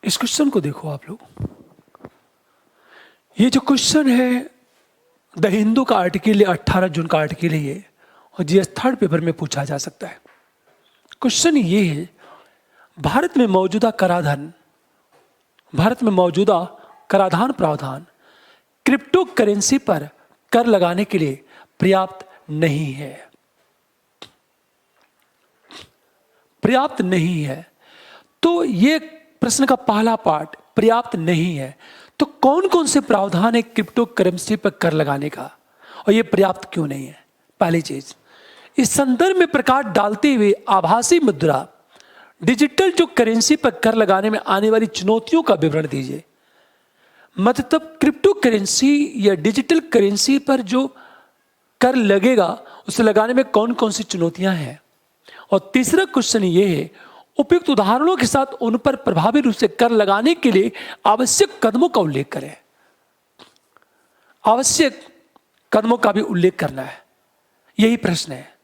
इस क्वेश्चन को देखो आप लोग। ये जो क्वेश्चन है द हिंदू का आर्टिकल 18 जून का आर्टिकल है ये, और जीएस थर्ड पेपर में पूछा जा सकता है। क्वेश्चन ये है, भारत में मौजूदा कराधान प्रावधान क्रिप्टो करेंसी पर कर लगाने के लिए पर्याप्त नहीं है। पर्याप्त नहीं है, तो ये प्रश्न का पहला पार्ट पर्याप्त नहीं है। तो कौन कौन से प्रावधान है क्रिप्टो करेंसी पर कर लगाने का, और ये पर्याप्त क्यों नहीं है? पहली चीज, इस संदर्भ में प्रकाश डालते हुए आभासी मुद्रा डिजिटल जो करेंसी पर कर लगाने में आने वाली चुनौतियों का विवरण दीजिए। मतलब क्रिप्टो करेंसी या डिजिटल करेंसी पर जो कर लगेगा उसे लगाने में कौन कौन सी चुनौतियां हैं। और तीसरा क्वेश्चन ये है, उपयुक्त उदाहरणों के साथ उन पर प्रभावी रूप से कर लगाने के लिए आवश्यक कदमों का उल्लेख करें। आवश्यक कदमों का भी उल्लेख करना है, यही प्रश्न है।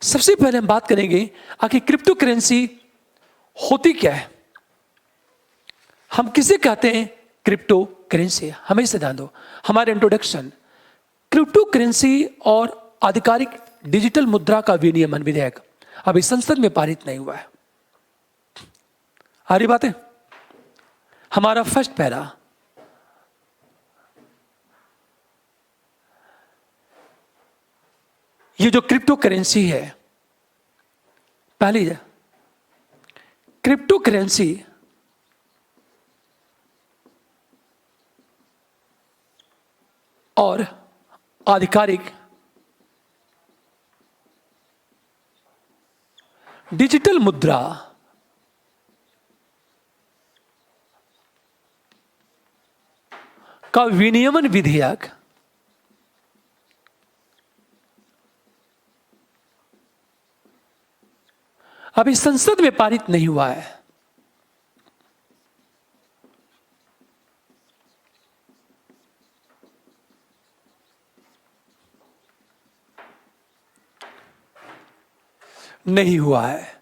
सबसे पहले हम बात करेंगे आखिर क्रिप्टो करेंसी होती क्या है, हम किसे कहते हैं क्रिप्टो करेंसी। हमेशा ध्यान दो, हमारे इंट्रोडक्शन, क्रिप्टो करेंसी और आधिकारिक डिजिटल मुद्रा का विनियमन विधेयक अभी संसद में पारित नहीं हुआ है। आ रही बातें। हमारा फर्स्ट पैरा, ये जो क्रिप्टो करेंसी है, पहली क्रिप्टो करेंसी और आधिकारिक डिजिटल मुद्रा का विनियमन विधेयक अभी संसद में पारित नहीं हुआ है। नहीं हुआ है,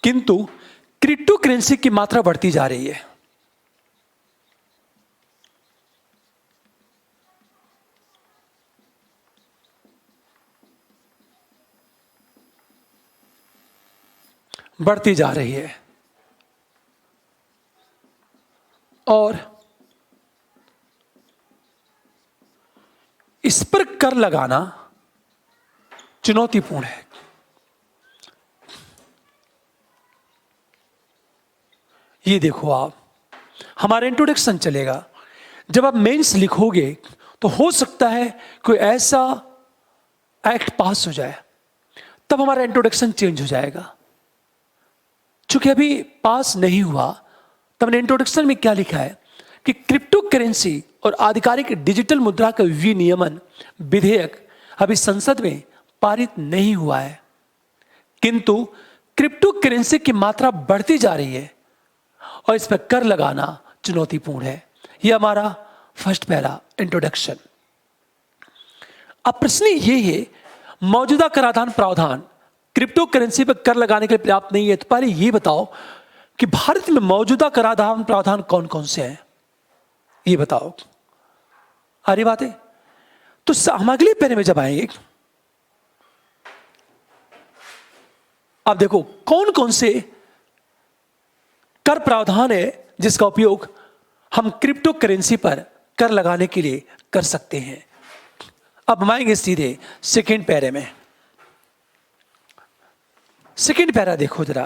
किंतु क्रिप्टो करेंसी की मात्रा बढ़ती जा रही है। बढ़ती जा रही है और इस पर कर लगाना चुनौतीपूर्ण है। ये देखो आप, हमारा इंट्रोडक्शन चलेगा, जब आप मेंस लिखोगे तो हो सकता है कोई ऐसा एक्ट पास हो जाए, तब हमारा इंट्रोडक्शन चेंज हो जाएगा। चूंकि अभी पास नहीं हुआ, तब ने इंट्रोडक्शन में क्या लिखा है कि क्रिप्टो करेंसी और आधिकारिक डिजिटल मुद्रा का विनियमन विधेयक अभी संसद में पारित नहीं हुआ है, किंतु क्रिप्टो करेंसी की मात्रा बढ़ती जा रही है और इस पर कर लगाना चुनौतीपूर्ण है। यह हमारा फर्स्ट पैरा इंट्रोडक्शन। अब प्रश्न ये है, मौजूदा कराधान प्रावधान क्रिप्टो करेंसी पर कर लगाने के लिए पर्याप्त नहीं है। तो पहले ये बताओ कि भारत में मौजूदा कराधान प्रावधान कौन कौन से हैं, ये बताओ। आ रही बात है। तो हम अगले पैरे में जब आएंगे, अब देखो कौन कौन से कर प्रावधान है जिसका उपयोग हम क्रिप्टो करेंसी पर कर लगाने के लिए कर सकते हैं। अब हम आएंगे सीधे सेकेंड पैरे में। सेकेंड पैरा देखो जरा,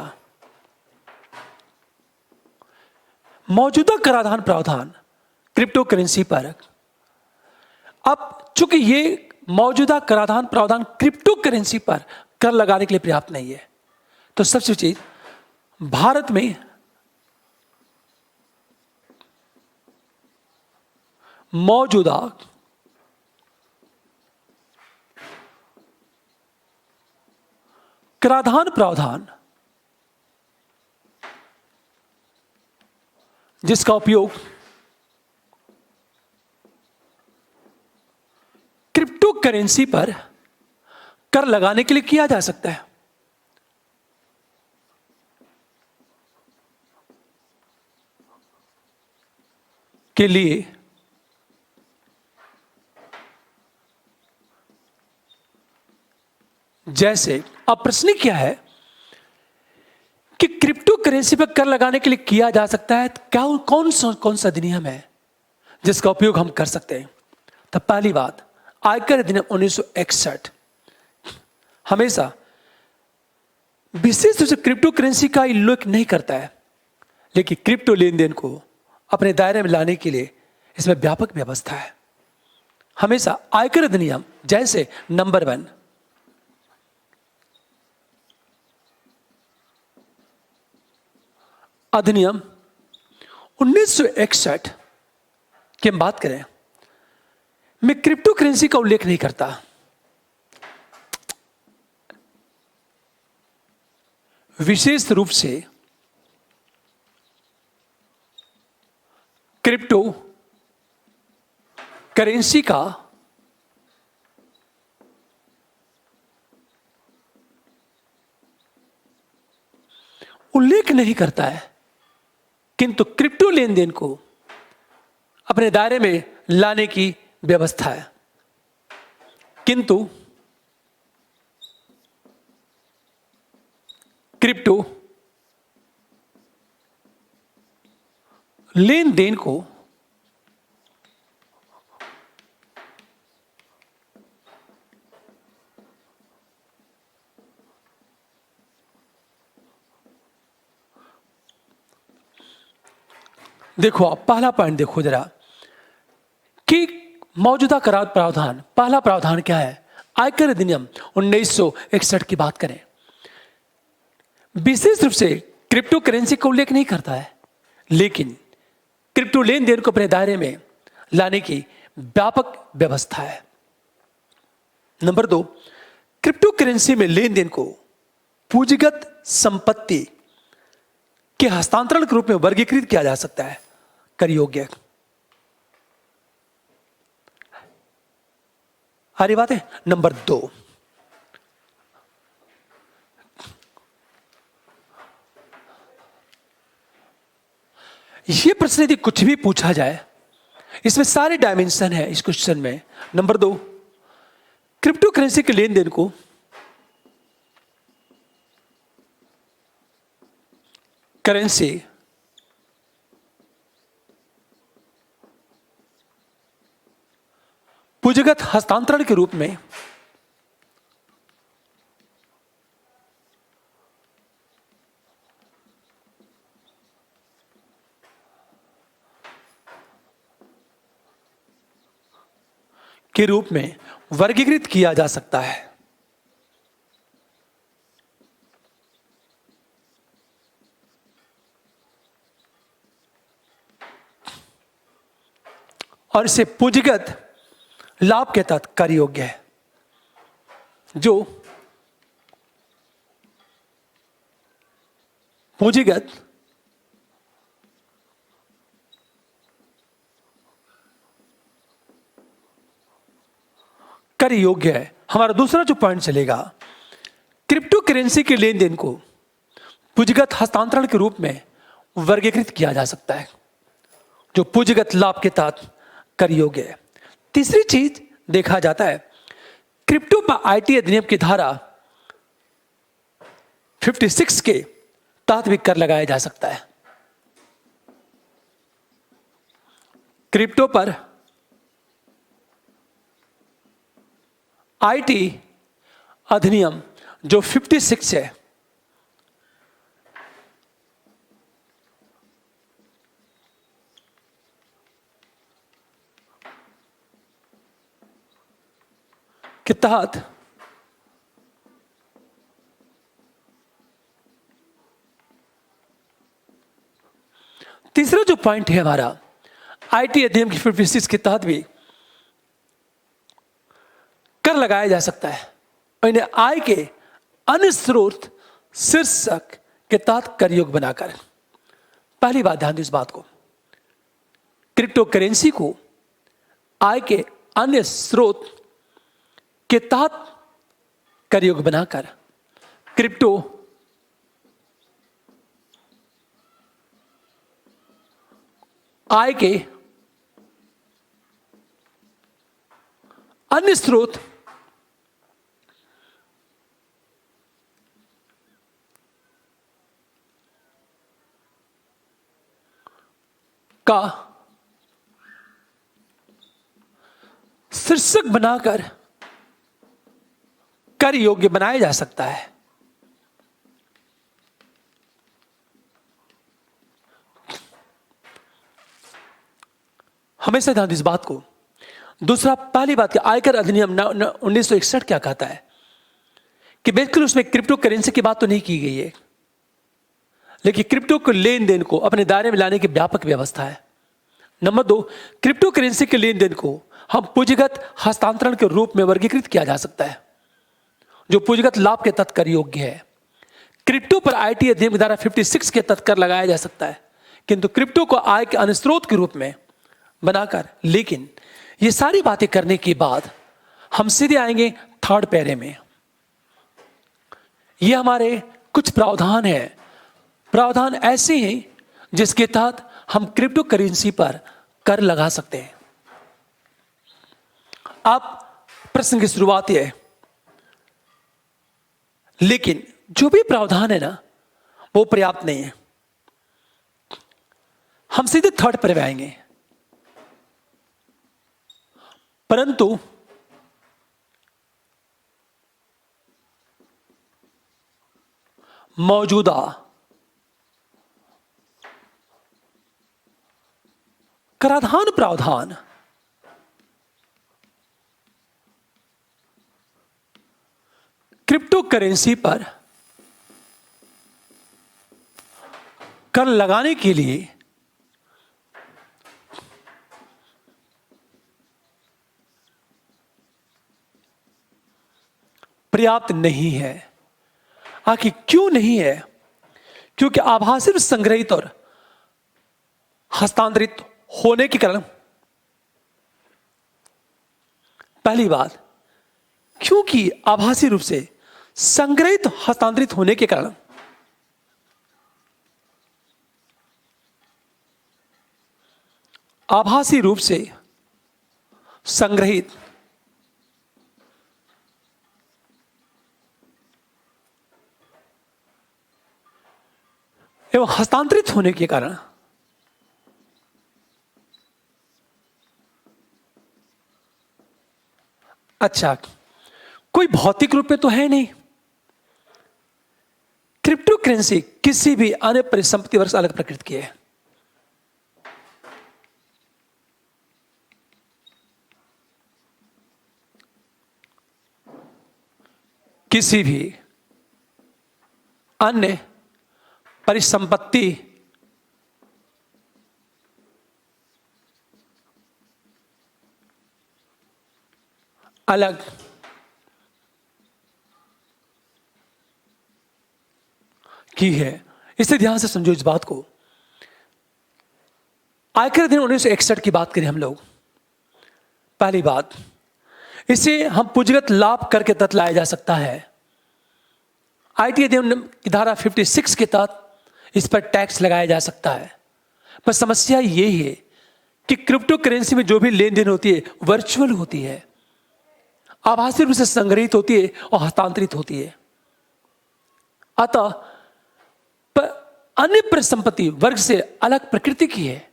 मौजूदा कराधान प्रावधान क्रिप्टो करेंसी पर। अब चूंकि ये मौजूदा कराधान प्रावधान क्रिप्टो करेंसी पर कर लगाने के लिए पर्याप्त नहीं है, तो सबसे चीज भारत में मौजूदा कराधान प्रावधान जिसका उपयोग क्रिप्टो करेंसी पर कर लगाने के लिए किया जा सकता है। के लिए जैसे, अब प्रश्न क्या है कि क्रिप्टो करेंसी पर कर लगाने के लिए किया जा सकता है, क्या कौन सा अधिनियम है जिसका उपयोग हम कर सकते हैं? तो पहली बात, आयकर अधिनियम 1961 हमेशा विशेष रूप से क्रिप्टो करेंसी का उल्लेख नहीं करता है, लेकिन क्रिप्टो लेन देन को अपने दायरे में लाने के लिए इसमें व्यापक व्यवस्था है। हमेशा आयकर अधिनियम जैसे नंबर 1, अधिनियम 1961 की हम बात करें, में क्रिप्टो करेंसी का उल्लेख नहीं करता। विशेष रूप से क्रिप्टो करेंसी का उल्लेख नहीं करता है, किंतु क्रिप्टो लेन देन को अपने दायरे में लाने की व्यवस्था है। किंतु क्रिप्टो लेन देन को देखो, आप पहला पॉइंट देखो जरा कि मौजूदा करार प्रावधान, पहला प्रावधान क्या है? आयकर अधिनियम 1961 की बात करें, विशेष रूप से क्रिप्टो करेंसी का उल्लेख नहीं करता है, लेकिन क्रिप्टो लेन देन को अपने दायरे में लाने की व्यापक व्यवस्था है। नंबर 2, क्रिप्टो करेंसी में लेन देन को पूंजीगत संपत्ति के हस्तांतरण के रूप में वर्गीकृत किया जा सकता है, कर योग्य। हरी बात है। नंबर 2, ये प्रश्न यदि कुछ भी पूछा जाए, इसमें सारे डायमेंशन है इस क्वेश्चन में। नंबर 2, क्रिप्टो करेंसी के लेन देन को करेंसी पूंजीगत हस्तांतरण के रूप में वर्गीकृत किया जा सकता है। और इसे पूंजीगत लाभ के तहत कर योग्य है, जो पूंजीगत कर योग्य है। हमारा दूसरा जो पॉइंट चलेगा, क्रिप्टो करेंसी के लेन देन को पूंजीगत हस्तांतरण के रूप में वर्गीकृत किया जा सकता है, जो पूंजीगत लाभ के तहत कर योग्य है। तीसरी चीज देखा जाता है, क्रिप्टो पर आईटी अधिनियम की धारा 56 के तहत भी कर लगाया जा सकता है। क्रिप्टो पर आईटी अधिनियम जो 56 है, के तहत तीसरा जो पॉइंट है हमारा, आईटी अधिनियम की 56 के तहत भी कर लगाया जा सकता है, और इन्हें आय के अन्य स्रोत शीर्षक के तहत कर योग्य बनाकर। पहली बात ध्यान दो इस बात को, क्रिप्टो करेंसी को आय के अन्य स्रोत के तहत कर योग्य बनाकर क्रिप्टो आय के अन्य स्रोत का शीर्षक बनाकर कर योग्य बनाया जा सकता है। हमेशा ध्यान इस बात को। दूसरा, पहली बात कि आयकर अधिनियम 1961 क्या कहता है कि बेसिकली उसमें क्रिप्टो करेंसी की बात तो नहीं की गई है, लेकिन क्रिप्टो के लेन देन को अपने दायरे में लाने की व्यापक व्यवस्था है। नंबर 2, क्रिप्टो करेंसी के लेन देन को हम पूंजीगत हस्तांतरण के रूप में वर्गीकृत किया जा सकता है, जो पूंजीगत लाभ के तहत कर योग्य है। क्रिप्टो पर आईटी अधिनियम धारा 56 के तहत कर लगाया जा सकता है, किंतु क्रिप्टो को आय के अन्य स्रोत के रूप में बनाकर। लेकिन ये सारी बातें करने के बाद हम सीधे आएंगे थर्ड पैरे में। ये हमारे कुछ प्रावधान हैं। प्रावधान ऐसे हैं जिसके तहत हम क्रिप्टो करेंसी पर कर लगा सकते हैं। अब प्रश्न की शुरुआत यह है, लेकिन जो भी प्रावधान है ना, वो पर्याप्त नहीं है। हम सीधे थर्ड पर आएंगे। परंतु मौजूदा कराधान प्रावधान क्रिप्टो करेंसी पर कर लगाने के लिए पर्याप्त नहीं है। आखिर क्यों नहीं है? क्योंकि आभासी रूप से संग्रहित और हस्तांतरित होने के कारण, पहली बात, क्योंकि आभासी रूप से संग्रहित हस्तांतरित होने के कारण आभासी रूप से संग्रहित एवं हस्तांतरित होने के कारण अच्छा, कोई भौतिक रूप में तो है नहीं। क्रिप्टो करेंसी किसी भी अन्य परिसंपत्ति वर्ग से अलग प्रकृति की है। किसी भी अन्य परिसंपत्ति अलग की है। इसे ध्यान से समझो इस बात को। आयकर अधिनियम 1961 की बात करें हम लोग, पहली बात, इसे हम पूंजीगत लाभ कर के तहत लाया जा सकता है। आईटी अधिनियम की धारा 56 के तहत इस पर टैक्स लगाया जा सकता है। पर समस्या ये है कि क्रिप्टो करेंसी में जो भी लेन देन होती है वर्चुअल होती है, आभासी रूप से संग्रहित होती है और हस्तांतरित होती है। अतः अन्य परिसंपत्ति वर्ग से अलग प्रकृति की है,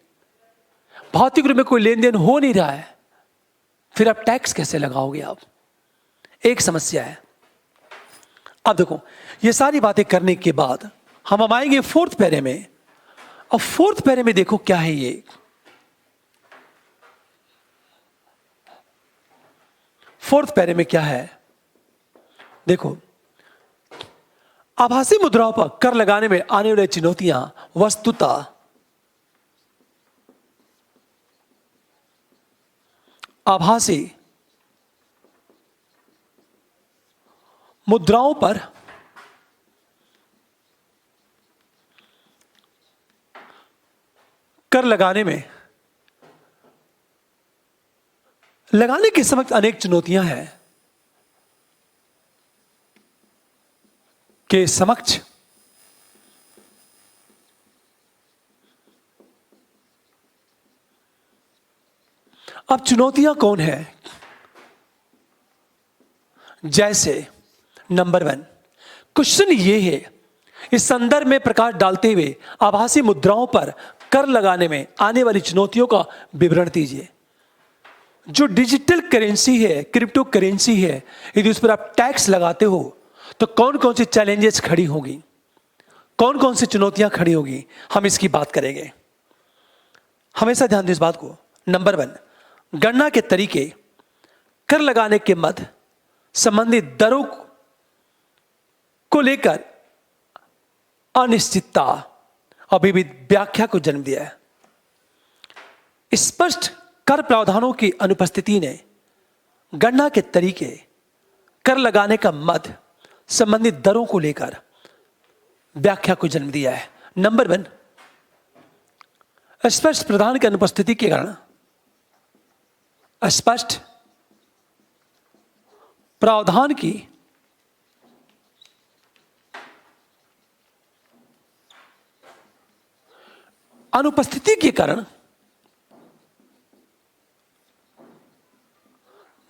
भौतिक रूप में कोई लेन देन हो नहीं रहा है, फिर आप टैक्स कैसे लगाओगे? आप एक समस्या है। अब देखो, ये सारी बातें करने के बाद हम आएंगे फोर्थ पैरे में। और फोर्थ पैरे में देखो क्या है ये। फोर्थ पैरे में क्या है देखो, आभासी मुद्राओं पर कर लगाने में आने वाली चुनौतियां वस्तुतः आभासी मुद्राओं पर कर लगाने के समक्ष अनेक चुनौतियां हैं के समक्ष अब चुनौतियां कौन है? जैसे नंबर 1, क्वेश्चन ये है, इस संदर्भ में प्रकाश डालते हुए आभासी मुद्राओं पर कर लगाने में आने वाली चुनौतियों का विवरण दीजिए। जो डिजिटल करेंसी है, क्रिप्टो करेंसी है, यदि उस पर आप टैक्स लगाते हो तो कौन कौन सी चैलेंजेस खड़ी होगी, कौन कौन सी चुनौतियां खड़ी होगी, हम इसकी बात करेंगे। हमेशा ध्यान दें इस बात को। नंबर 1, गणना के तरीके, कर लगाने के मद, संबंधित दरों को लेकर अनिश्चितता और विविध व्याख्या को जन्म दिया है। स्पष्ट कर प्रावधानों की अनुपस्थिति ने गणना के तरीके, कर लगाने का मद, संबंधित दरों को लेकर व्याख्या को जन्म दिया है। नंबर 1, स्पष्ट प्रावधान की अनुपस्थिति के कारण स्पष्ट प्रावधान की अनुपस्थिति के कारण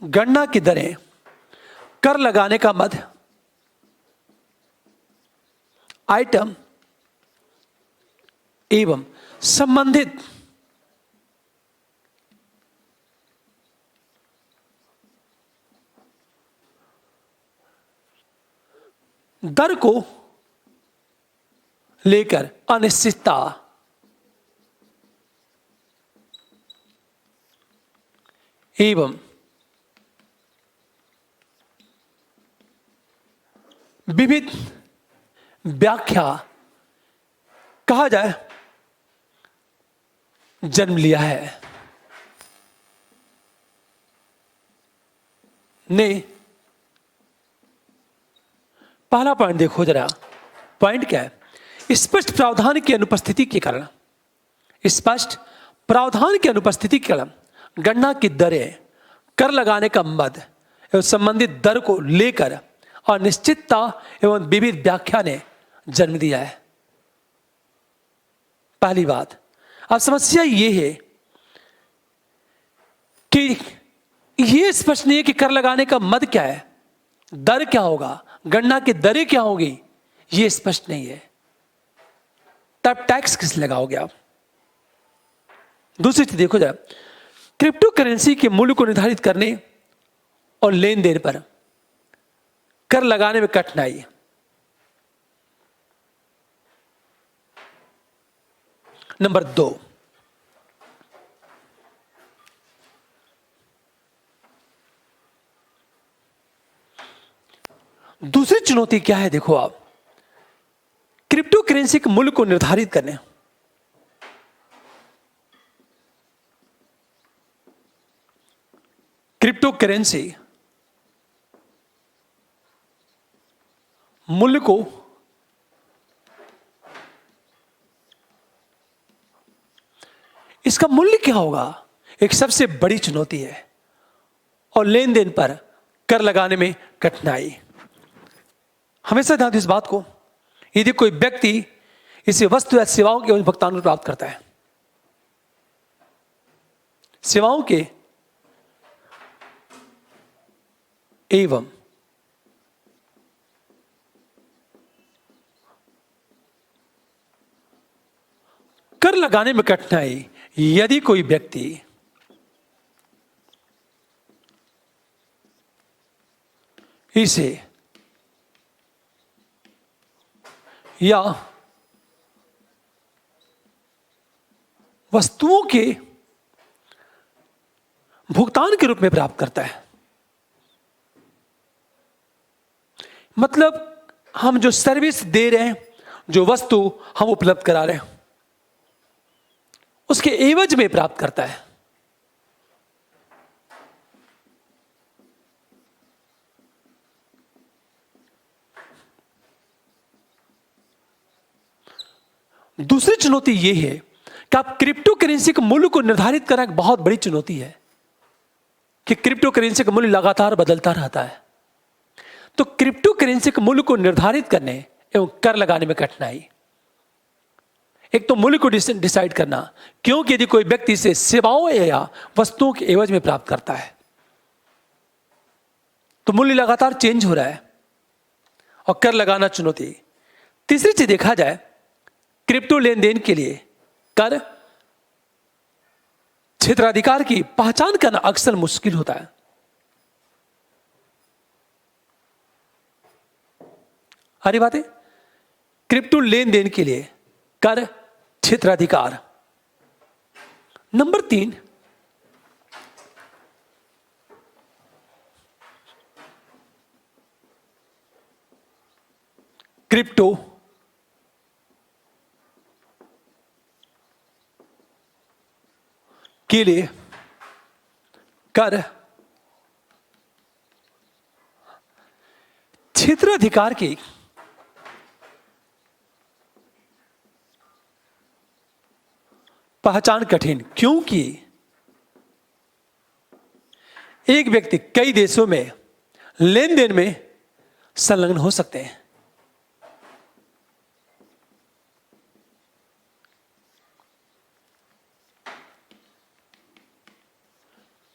गणना की दरें, कर लगाने का मद, आइटम एवं संबंधित दर को लेकर अनिश्चितता एवं विविध व्याख्या कहा जाए जन्म लिया है। ने पहला पॉइंट देखो जरा, पॉइंट क्या है? स्पष्ट प्रावधान की अनुपस्थिति के कारण, स्पष्ट प्रावधान की अनुपस्थिति के कारण गणना की दरें, कर लगाने का मद एवं संबंधित दर को लेकर अनिश्चितता एवं विविध व्याख्या ने जन्म दिया है। पहली बात, अब समस्या ये है कि ये स्पष्ट नहीं है कि कर लगाने का मद क्या है, दर क्या होगा, गणना की दरें क्या होगी, ये स्पष्ट नहीं है। तब टैक्स किस लगाओगे आप? दूसरी चीज देखो जरा, क्रिप्टो करेंसी के मूल्य को निर्धारित करने और लेन देन पर कर लगाने में कठिनाई। नंबर 2, दूसरी चुनौती क्या है? देखो आप, क्रिप्टो करेंसी के मूल्य को निर्धारित करने, क्रिप्टो करेंसी मूल्य को इसका मूल्य क्या होगा, एक सबसे बड़ी चुनौती है। और लेन देन पर कर लगाने में कठिनाई। हमेशा ध्यान दें इस बात को, यदि कोई व्यक्ति इसे वस्तु या सेवाओं के भुगतान प्राप्त करता है, सेवाओं के एवं कर लगाने में कठिनाई, यदि कोई व्यक्ति इसे या वस्तुओं के भुगतान के रूप में प्राप्त करता है। मतलब हम जो सर्विस दे रहे हैं, जो वस्तु हम उपलब्ध करा रहे हैं, उसके एवज में प्राप्त करता है। दूसरी चुनौती यह है कि आप क्रिप्टो करेंसी के मूल्य को निर्धारित करना एक बहुत बड़ी चुनौती है कि क्रिप्टो करेंसी का मूल्य लगातार बदलता रहता है। तो क्रिप्टो करेंसी के मूल्य को निर्धारित करने एवं कर लगाने में कठिनाई। एक तो मूल्य को डिसाइड करना, क्योंकि यदि कोई व्यक्ति इसे सेवाओं या वस्तुओं के एवज में प्राप्त करता है, तो मूल्य लगातार चेंज हो रहा है और कर लगाना चुनौती। तीसरी चीज देखा जाए, क्रिप्टो लेन देन के लिए कर क्षेत्राधिकार की पहचान करना अक्सर मुश्किल होता है। हरी बात है, क्रिप्टो लेन देन के लिए कर क्षेत्राधिकार। नंबर 3, क्रिप्टो के लिए कर क्षेत्राधिकार की पहचान कठिन, क्योंकि एक व्यक्ति कई देशों में लेन देन में संलग्न हो सकते हैं।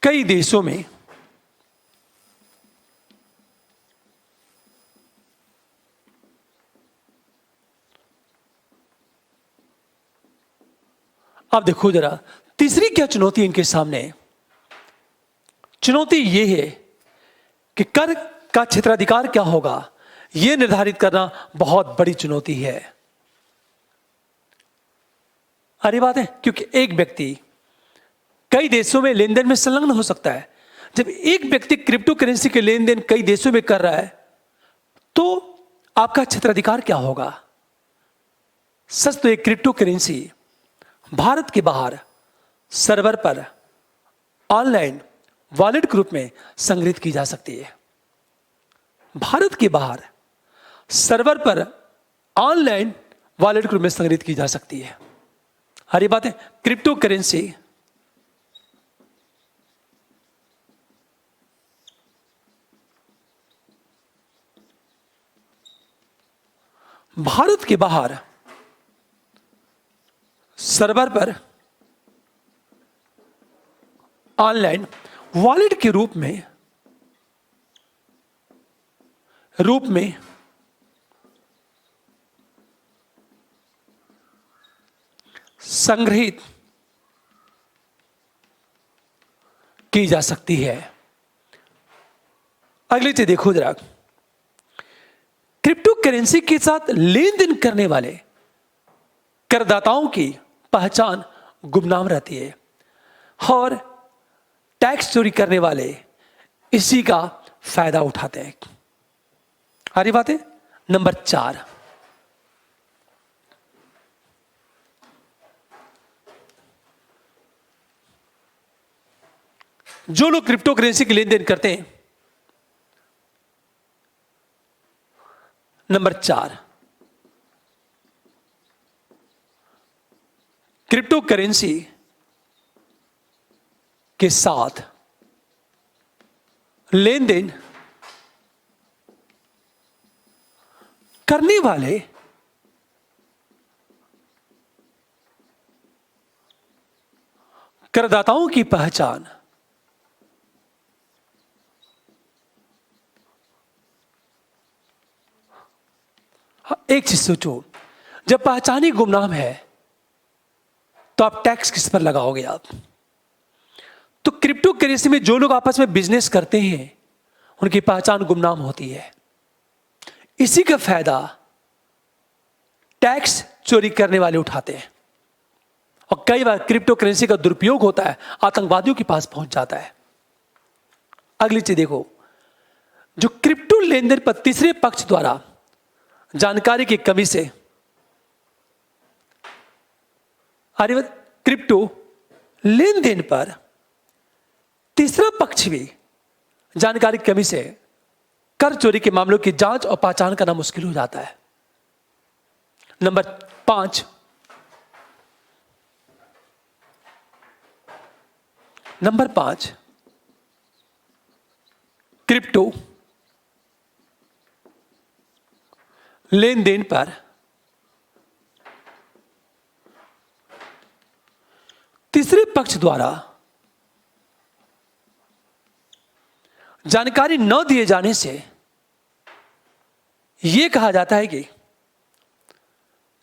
कई देशों में अब देखो जरा, तीसरी क्या चुनौती इनके सामने? चुनौती यह है कि कर का क्षेत्राधिकार क्या होगा, यह निर्धारित करना बहुत बड़ी चुनौती है। अरे बात है, क्योंकि एक व्यक्ति कई देशों में लेन देन में संलग्न हो सकता है। जब एक व्यक्ति क्रिप्टो करेंसी के लेन देन कई देशों में कर रहा है, तो आपका क्षेत्राधिकार क्या होगा? सच तो एक क्रिप्टो करेंसी भारत के बाहर सर्वर पर ऑनलाइन वॉलेट के रूप में संग्रहित की जा सकती है। भारत के बाहर सर्वर पर ऑनलाइन वॉलेट के रूप में संग्रहित की जा सकती है। हर ये बात है, क्रिप्टो करेंसी भारत के बाहर सर्वर पर ऑनलाइन वॉलेट के रूप में संग्रहित की जा सकती है। अगली चीज देखो जरा, क्रिप्टो करेंसी के साथ लेन देन करने वाले करदाताओं की पहचान गुमनाम रहती है और टैक्स चोरी करने वाले इसी का फायदा उठाते हैं। हरी बात है। नंबर 4, जो लोग क्रिप्टो करेंसी की लेन देन करते हैं, नंबर 4, क्रिप्टो करेंसी के साथ लेन देन करने वाले करदाताओं की पहचान एक चीज सोचो, जब पहचान ही गुमनाम है तो आप टैक्स किस पर लगाओगे आप? तो क्रिप्टो करेंसी में जो लोग आपस में बिजनेस करते हैं उनकी पहचान गुमनाम होती है। इसी का फायदा टैक्स चोरी करने वाले उठाते हैं और कई बार क्रिप्टो करेंसी का दुरुपयोग होता है, आतंकवादियों के पास पहुंच जाता है। अगली चीज देखो, जो क्रिप्टो लेन देन पर तीसरे पक्ष द्वारा जानकारी की कमी से, अरे क्रिप्टो लेन देन पर तीसरा पक्ष भी जानकारी की कमी से कर चोरी के मामलों की जांच और पहचान करना मुश्किल हो जाता है। नंबर 5, क्रिप्टो लेन देन पर तीसरे पक्ष द्वारा जानकारी न दिए जाने से यह कहा जाता है कि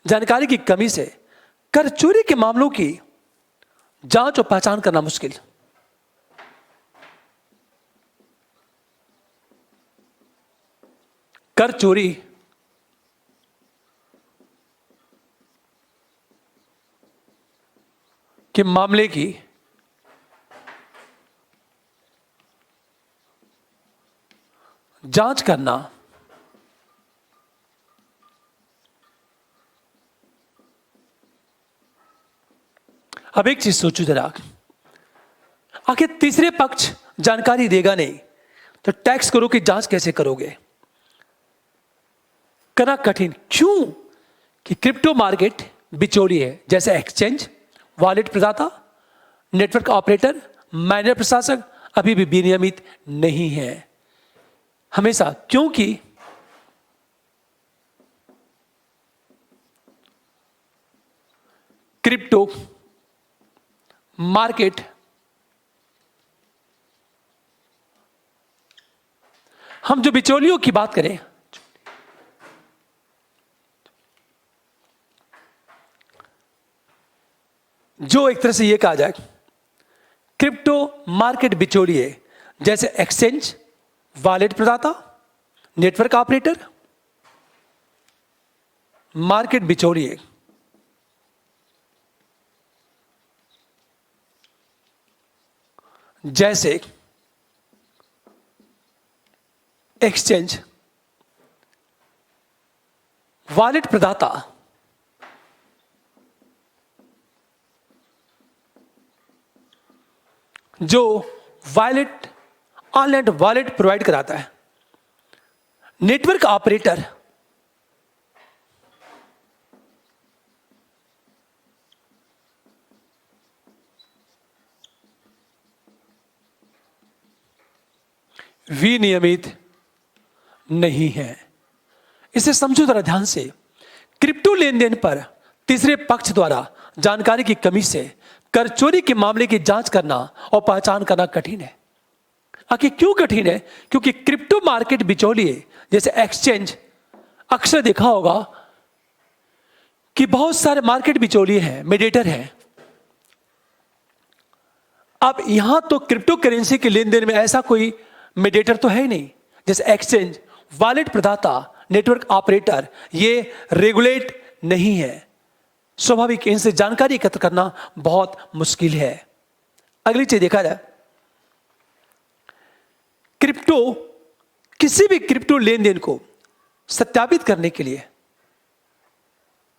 जानकारी की कमी से कर चोरी के मामलों की जांच और पहचान करना मुश्किल। कर चोरी के मामले की जांच करना अब एक चीज सोचो जरा, आखिर तीसरे पक्ष जानकारी देगा नहीं तो टैक्स करो की जांच कैसे करोगे? करना कठिन क्यों? कि क्रिप्टो मार्केट बिचौली है, जैसे एक्सचेंज, वॉलेट प्रदाता, नेटवर्क ऑपरेटर, माइनर प्रशासक अभी भी विनियमित नहीं है हमेशा, क्योंकि क्रिप्टो मार्केट हम जो बिचौलियों की बात करें, जो एक तरह से यह कहा जाए क्रिप्टो मार्केट बिचौली है, जैसे एक्सचेंज, वॉलेट प्रदाता, नेटवर्क ऑपरेटर, मार्केट बिचौली है। जैसे एक्सचेंज, वॉलेट प्रदाता, जो वॉलेट ऑनलाइन वॉलेट प्रोवाइड कराता है, नेटवर्क ऑपरेटर विनियमित नहीं है। इसे समझो जरा ध्यान से, क्रिप्टो लेन देन पर तीसरे पक्ष द्वारा जानकारी की कमी से कर चोरी के मामले की जांच करना और पहचान करना कठिन है। आखिर क्यों कठिन है? क्योंकि क्रिप्टो मार्केट बिचौलिए जैसे एक्सचेंज, अक्सर देखा होगा कि बहुत सारे मार्केट बिचौलिए हैं, मीडिएटर हैं। अब यहां तो क्रिप्टो करेंसी के लेन देन में ऐसा कोई मीडिएटर तो है ही नहीं, जैसे एक्सचेंज, वॉलेट प्रदाता, नेटवर्क ऑपरेटर, ये रेगुलेट नहीं है। स्वाभाविक इनसे जानकारी एकत्र करना बहुत मुश्किल है। अगली चीज देखा जाए, क्रिप्टो, किसी भी क्रिप्टो लेन देन को सत्यापित करने के लिए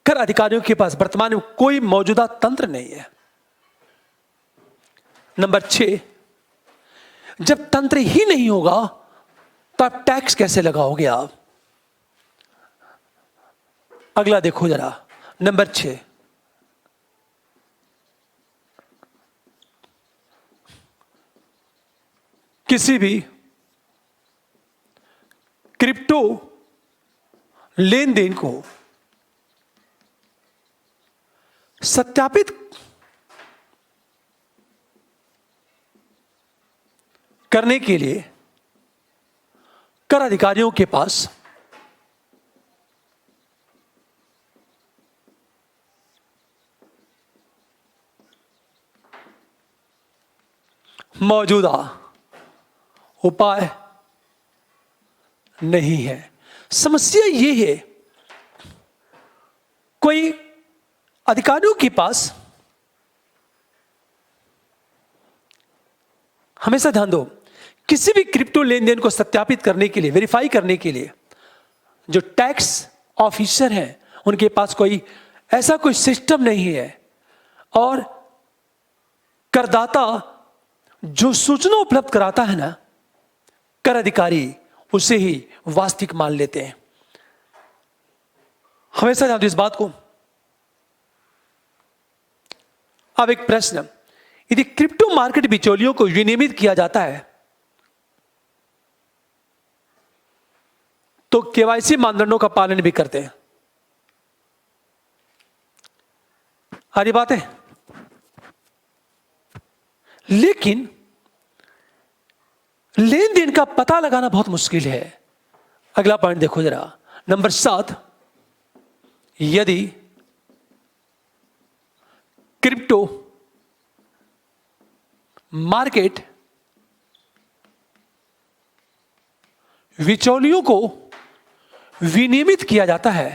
कर अधिकारियों के पास वर्तमान में कोई मौजूदा तंत्र नहीं है। नंबर 6, जब तंत्र ही नहीं होगा तो आप टैक्स कैसे लगाओगे आप? अगला देखो जरा, नंबर 6, किसी भी क्रिप्टो लेन देन को सत्यापित करने के लिए कर अधिकारियों के पास मौजूदा उपाय नहीं है। समस्या यह है, कोई अधिकारियों के पास, हमेशा ध्यान दो, किसी भी क्रिप्टो लेन देन को सत्यापित करने के लिए, वेरीफाई करने के लिए जो टैक्स ऑफिसर हैं उनके पास कोई ऐसा कोई सिस्टम नहीं है, और करदाता जो सूचना उपलब्ध कराता है ना, कर अधिकारी उसे ही वास्तविक मान लेते हैं। हमेशा ध्यान दो इस बात को। अब एक प्रश्न, यदि क्रिप्टो मार्केट बिचौलियों को विनियमित किया जाता है तो केवाईसी मानदंडों का पालन भी करते हैं। सारी बात है, लेकिन लेन देन का पता लगाना बहुत मुश्किल है। अगला पॉइंट देखो जरा, नंबर 7, यदि क्रिप्टो मार्केट बिचौलियों को विनियमित किया जाता है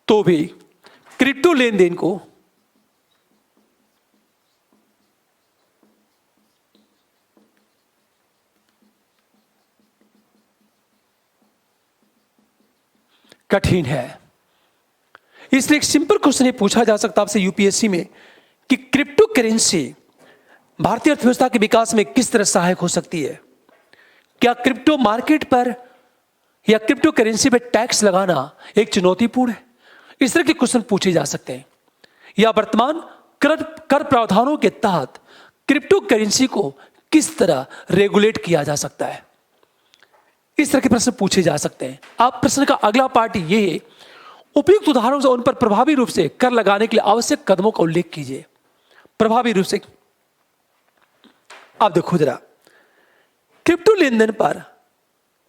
तो भी क्रिप्टो लेन देन को कठिन है। इसलिए एक सिंपल क्वेश्चन ये पूछा जा सकता है आपसे यूपीएससी में कि क्रिप्टो करेंसी भारतीय अर्थव्यवस्था के विकास में किस तरह सहायक हो सकती है। क्या क्रिप्टो मार्केट पर या क्रिप्टो करेंसी पर टैक्स लगाना एक चुनौतीपूर्ण है? इस तरह के क्वेश्चन पूछे जा सकते हैं। या वर्तमान कर प्रावधानों के तहत क्रिप्टो करेंसी को किस तरह रेगुलेट किया जा सकता है, इस तरह के प्रश्न पूछे जा सकते हैं। आप प्रश्न का अगला पार्ट ये है, उपयुक्त उदाहरणों से उन पर प्रभावी रूप से कर लगाने के लिए आवश्यक कदमों का उल्लेख कीजिए। प्रभावी रूप से आप देखो जरा, क्रिप्टो लेनदेन पर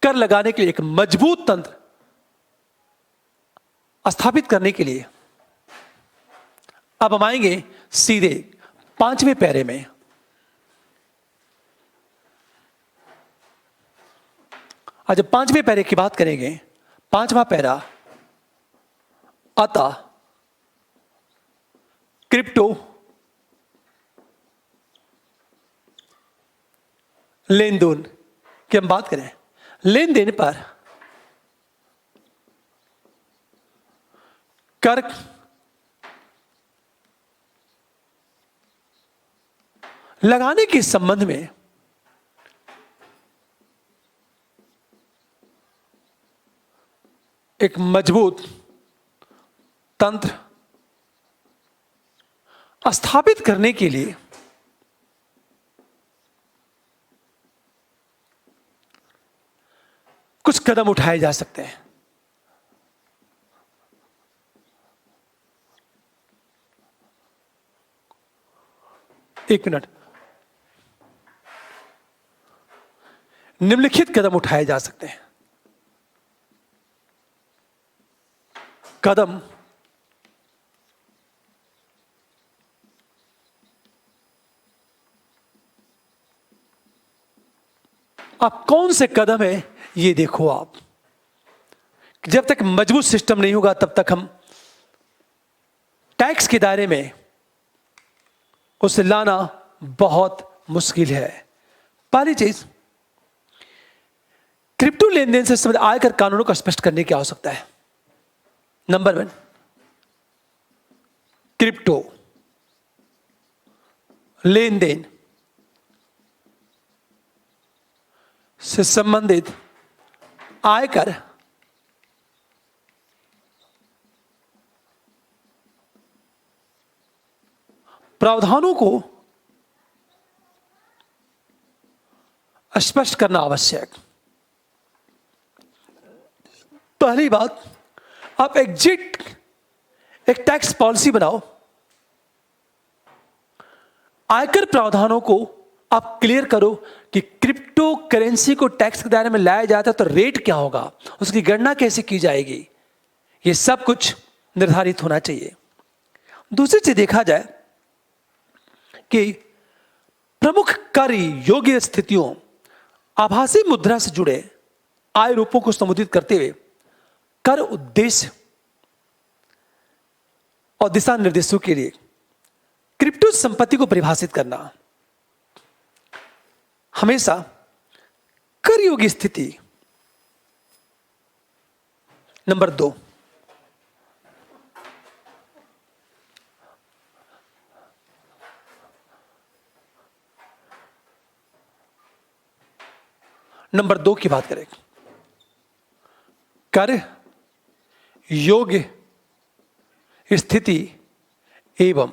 कर लगाने के लिए एक मजबूत तंत्र स्थापित करने के लिए अब हम आएंगे सीधे 5वें पैरे में। आज जब 5वें पैरे की बात करेंगे, 5वां पैरा, अतः क्रिप्टो लेन देन की हम बात करें, लेन देन पर कर लगाने के संबंध में एक मजबूत तंत्र स्थापित करने के लिए कुछ कदम उठाए जा सकते हैं। एक मिनट, निम्नलिखित कदम उठाए जा सकते हैं। कदम अब कौन से कदम है ये देखो आप। जब तक मजबूत सिस्टम नहीं होगा तब तक हम टैक्स के दायरे में उसे लाना बहुत मुश्किल है। पहली चीज, क्रिप्टो लेनदेन से संबंधित आयकर कानूनों को स्पष्ट करने की आवश्यकता है। नंबर 1, क्रिप्टो लेन देन से संबंधित आयकर प्रावधानों को स्पष्ट करना आवश्यक। पहली बात, आप एक टैक्स पॉलिसी बनाओ, आयकर प्रावधानों को आप क्लियर करो कि क्रिप्टो करेंसी को टैक्स के दायरे में लाया जाता है तो रेट क्या होगा, उसकी गणना कैसे की जाएगी, यह सब कुछ निर्धारित होना चाहिए। दूसरी चीज देखा जाए कि प्रमुख कर योग्य स्थितियों, आभासी मुद्रा से जुड़े आय रूपों को संबोधित करते हुए कर उद्देश्य और दिशा निर्देशों के लिए क्रिप्टो संपत्ति को परिभाषित करना हमेशा कर योग्य स्थिति। नंबर 2, की बात करें, कर योग्य स्थिति एवं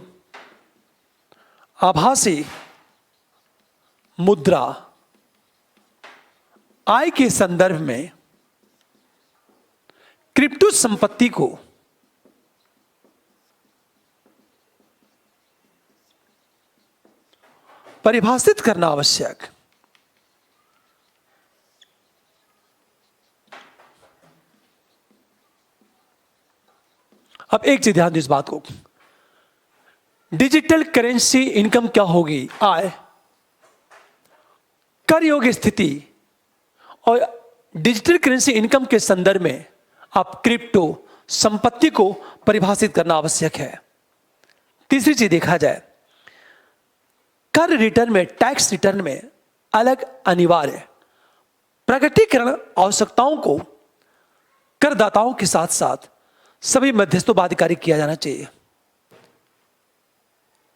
आभासी मुद्रा आय के संदर्भ में क्रिप्टो संपत्ति को परिभाषित करना आवश्यक। अब एक चीज ध्यान दो इस बात को, डिजिटल करेंसी इनकम क्या होगी? आय, कर योग्य स्थिति और डिजिटल करेंसी इनकम के संदर्भ में आप क्रिप्टो संपत्ति को परिभाषित करना आवश्यक है। तीसरी चीज देखा जाए, कर रिटर्न में, टैक्स रिटर्न में अलग अनिवार्य प्रकटीकरण आवश्यकताओं को करदाताओं के साथ साथ सभी मध्यस्थों बाध्यकारी किया जाना चाहिए।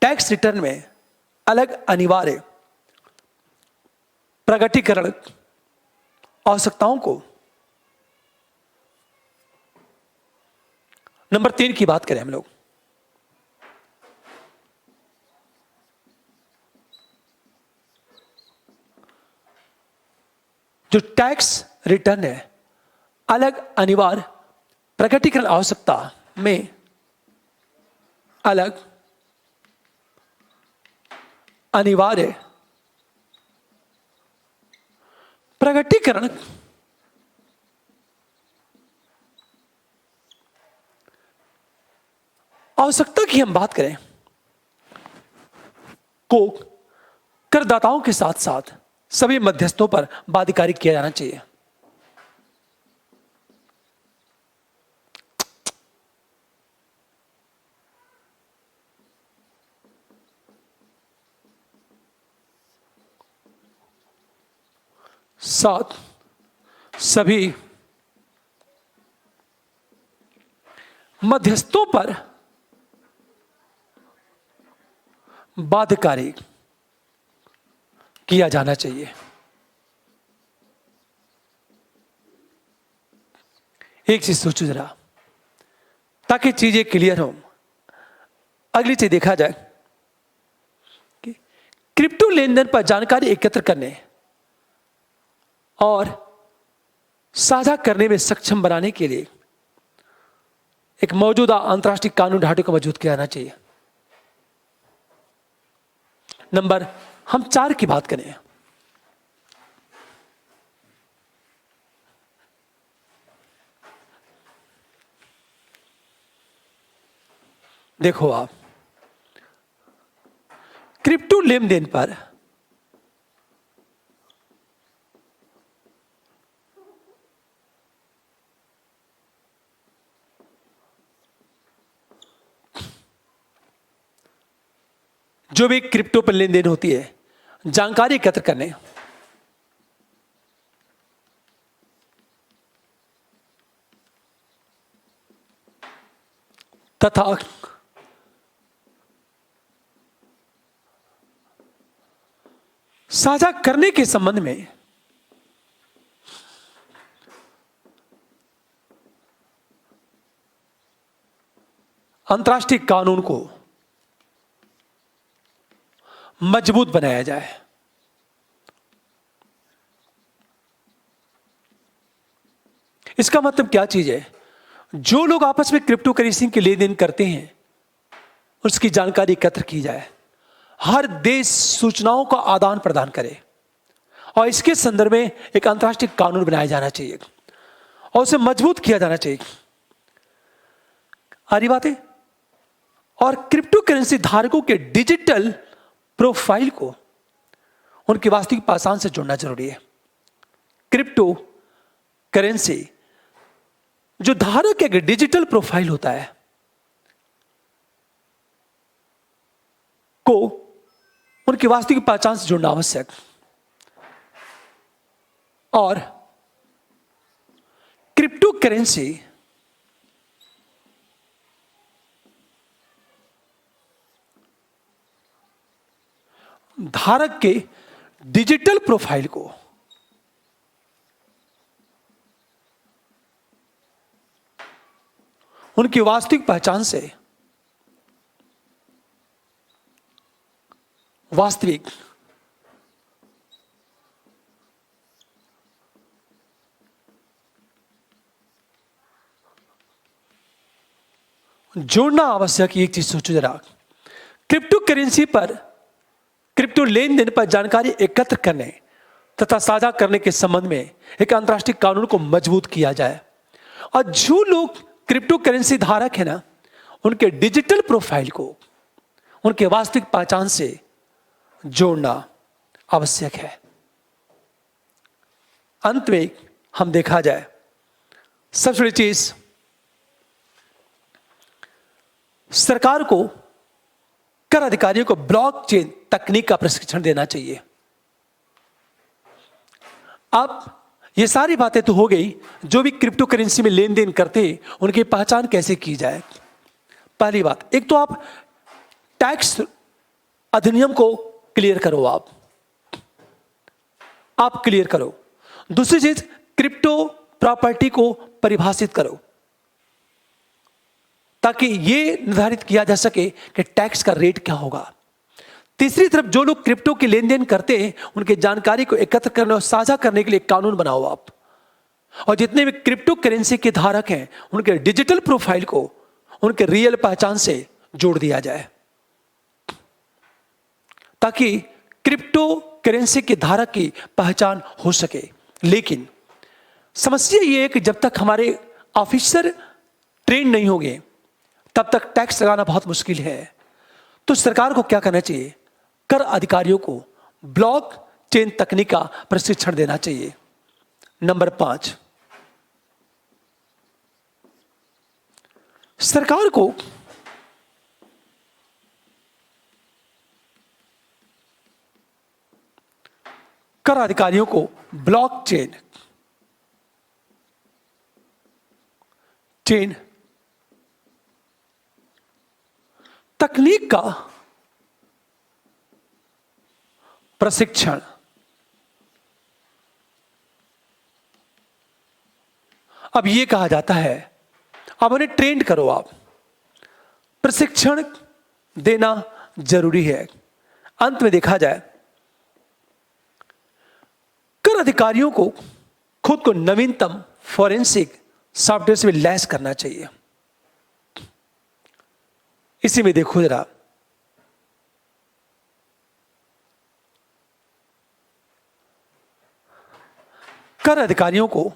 टैक्स रिटर्न में अलग अनिवार्य प्रकटीकरण आवश्यकताओं को, नंबर 3 की बात करें हम लोग, जो टैक्स रिटर्न है अलग अनिवार्य प्रकटीकरण आवश्यकता में अलग अनिवार्य प्रकटीकरण आवश्यकता की हम बात करें को करदाताओं के साथ साथ सभी मध्यस्थों पर बाध्यकारी किया जाना चाहिए। साथ सभी मध्यस्थों पर बाध्यकारी किया जाना चाहिए। एक चीज सोचो जरा, ताकि चीजें क्लियर हो। अगली चीज देखा जाए कि क्रिप्टो लेन देन पर जानकारी एकत्र करने और साझा करने में सक्षम बनाने के लिए एक मौजूदा अंतर्राष्ट्रीय कानून ढांचे को मजबूत किया जाना चाहिए। नंबर हम 4 की बात करें, देखो आप, क्रिप्टो लेन देन पर जो भी क्रिप्टो पर लेन देन होती है, जानकारी एकत्र करने तथा साझा करने के संबंध में अंतर्राष्ट्रीय कानून को मजबूत बनाया जाए। इसका मतलब क्या चीज है? जो लोग आपस में क्रिप्टो करेंसी के लेन देन करते हैं उसकी जानकारी एकत्र की जाए, हर देश सूचनाओं का आदान प्रदान करे और इसके संदर्भ में एक अंतर्राष्ट्रीय कानून बनाया जाना चाहिए और उसे मजबूत किया जाना चाहिए। आ रही बात है? और क्रिप्टो करेंसी धारकों के डिजिटल प्रोफाइल को उनकी वास्तविक पहचान से जोड़ना जरूरी है। क्रिप्टो करेंसी जो धारक एक डिजिटल प्रोफाइल होता है को उनकी वास्तविक पहचान से जोड़ना आवश्यक। और क्रिप्टो करेंसी धारक के डिजिटल प्रोफाइल को उनकी वास्तविक पहचान से वास्तविक जोड़ना आवश्यक। एक चीज सोचो जरा, क्रिप्टो क्रिप्टो लेन देन पर जानकारी एकत्र करने तथा साझा करने के संबंध में एक अंतर्राष्ट्रीय कानून को मजबूत किया जाए। और जो लोग क्रिप्टो करेंसी धारक है ना, उनके डिजिटल प्रोफाइल को उनके वास्तविक पहचान से जोड़ना आवश्यक है। अंत में हम देखा जाए, सबसे बड़ी चीज, सरकार को कर अधिकारियों को ब्लॉकचेन तकनीक का प्रशिक्षण देना चाहिए। अब ये सारी बातें तो हो गई, जो भी क्रिप्टो करेंसी में लेन देन करते हैं उनकी पहचान कैसे की जाए। पहली बात, एक तो आप टैक्स अधिनियम को क्लियर करो, आप क्लियर करो। दूसरी चीज, क्रिप्टो प्रॉपर्टी को परिभाषित करो ताकि यह निर्धारित किया जा सके कि टैक्स का रेट क्या होगा। तीसरी तरफ, जो लोग क्रिप्टो की लेन देन करते हैं उनकी जानकारी को एकत्र करने और साझा करने के लिए कानून बनाओ आप। और जितने भी क्रिप्टो करेंसी के धारक हैं उनके डिजिटल प्रोफाइल को उनके रियल पहचान से जोड़ दिया जाए ताकि क्रिप्टो करेंसी के धारक की पहचान हो सके। लेकिन समस्या यह है कि जब तक हमारे ऑफिसर ट्रेन नहीं होंगे तब तक टैक्स लगाना बहुत मुश्किल है। तो सरकार को क्या करना चाहिए? कर अधिकारियों को ब्लॉक चेन तकनीक का प्रशिक्षण देना चाहिए। नंबर 5, सरकार को कर अधिकारियों को ब्लॉक चेन तकनीक का प्रशिक्षण अब यह कहा जाता है, अब उन्हें ट्रेंड करो, आप प्रशिक्षण देना जरूरी है। अंत में देखा जाए, कर अधिकारियों को खुद को नवीनतम फॉरेंसिक सॉफ्टवेयर से लैस करना चाहिए। इसी में देखो जरा, कर अधिकारियों को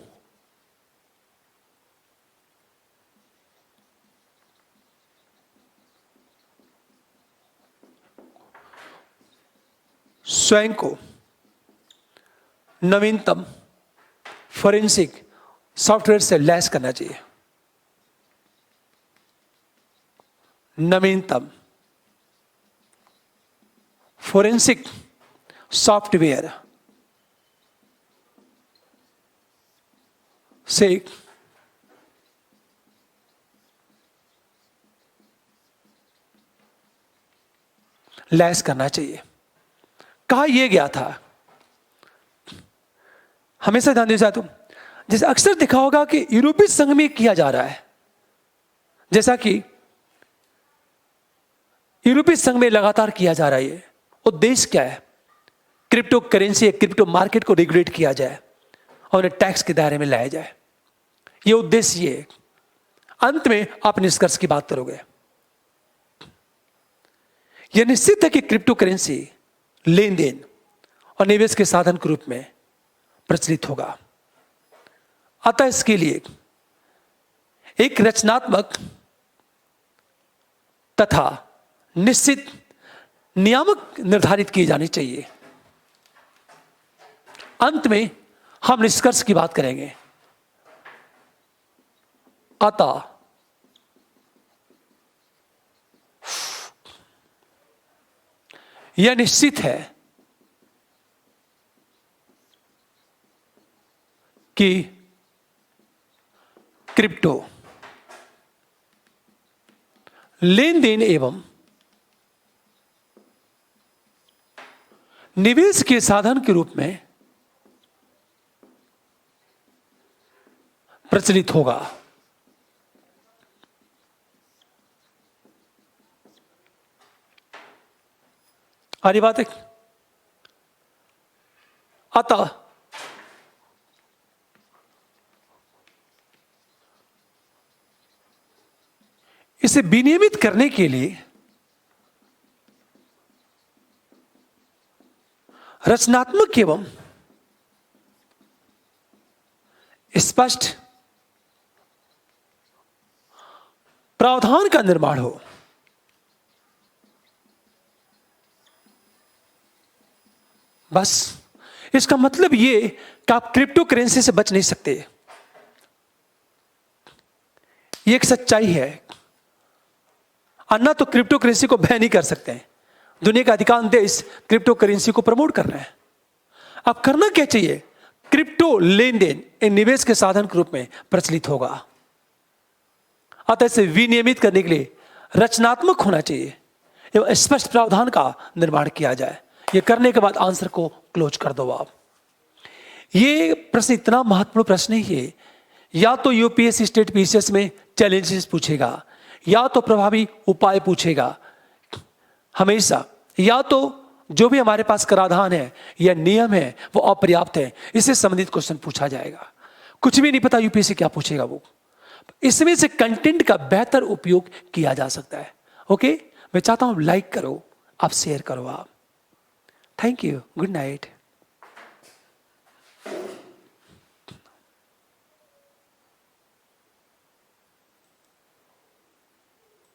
स्वयं को नवीनतम फॉरेंसिक सॉफ्टवेयर से लैस करना चाहिए। नवीनतम फॉरेंसिक सॉफ्टवेयर से लैस करना चाहिए। कहा यह गया था, हमेशा ध्यान दीजिए तुम, जैसे अक्सर देखा होगा कि यूरोपीय संघ में किया जा रहा है, जैसा कि यूरोपीय संघ में लगातार किया जा रहा है। ये उद्देश्य क्या है? क्रिप्टो करेंसी, क्रिप्टो मार्केट को रेगुलेट किया जाए और उन्हें टैक्स के दायरे में लाया जाए। ये उद्देश्य ये है। अंत में आप निष्कर्ष की बात करोगे। यह निश्चित है कि क्रिप्टो करेंसी लेन देन और निवेश के साधन के रूप में प्रचलित होगा। अतः इसके लिए एक रचनात्मक तथा निश्चित नियामक निर्धारित किए जाने चाहिए। अंत में हम निष्कर्ष की बात करेंगे। अतः यह निश्चित है कि क्रिप्टो लेन देन एवं निवेश के साधन के रूप में प्रचलित होगा। आरी बात है। अतः इसे विनियमित करने के लिए रचनात्मक एवं स्पष्ट प्रावधान का निर्माण हो। बस इसका मतलब ये कि आप क्रिप्टो करेंसी से बच नहीं सकते। ये एक सच्चाई है। अन्ना तो क्रिप्टो करेंसी को बैन नहीं कर सकते हैं। दुनिया का अधिकांश देश क्रिप्टो करेंसी को प्रमोट कर रहे हैं। अब करना क्या चाहिए? क्रिप्टो लेन देन एक निवेश के साधन के रूप में प्रचलित होगा। अतः इसे विनियमित करने के लिए रचनात्मक होना चाहिए एवं स्पष्ट प्रावधान का निर्माण किया जाए। ये करने के बाद आंसर को क्लोज कर दो आप। ये प्रश्न इतना महत्वपूर्ण प्रश्न है, या तो यूपीएससी स्टेट पीसीएस में चैलेंजेस पूछेगा, या तो प्रभावी उपाय पूछेगा हमेशा, या तो जो भी हमारे पास कराधान है या नियम है वो अपर्याप्त है, इससे संबंधित क्वेश्चन पूछा जाएगा। कुछ भी नहीं पता यूपीएससी क्या पूछेगा वो। इसमें से कंटेंट का बेहतर उपयोग किया जा सकता है। ओके, मैं चाहता हूं लाइक करो, आप शेयर करो आप। Thank you, good night.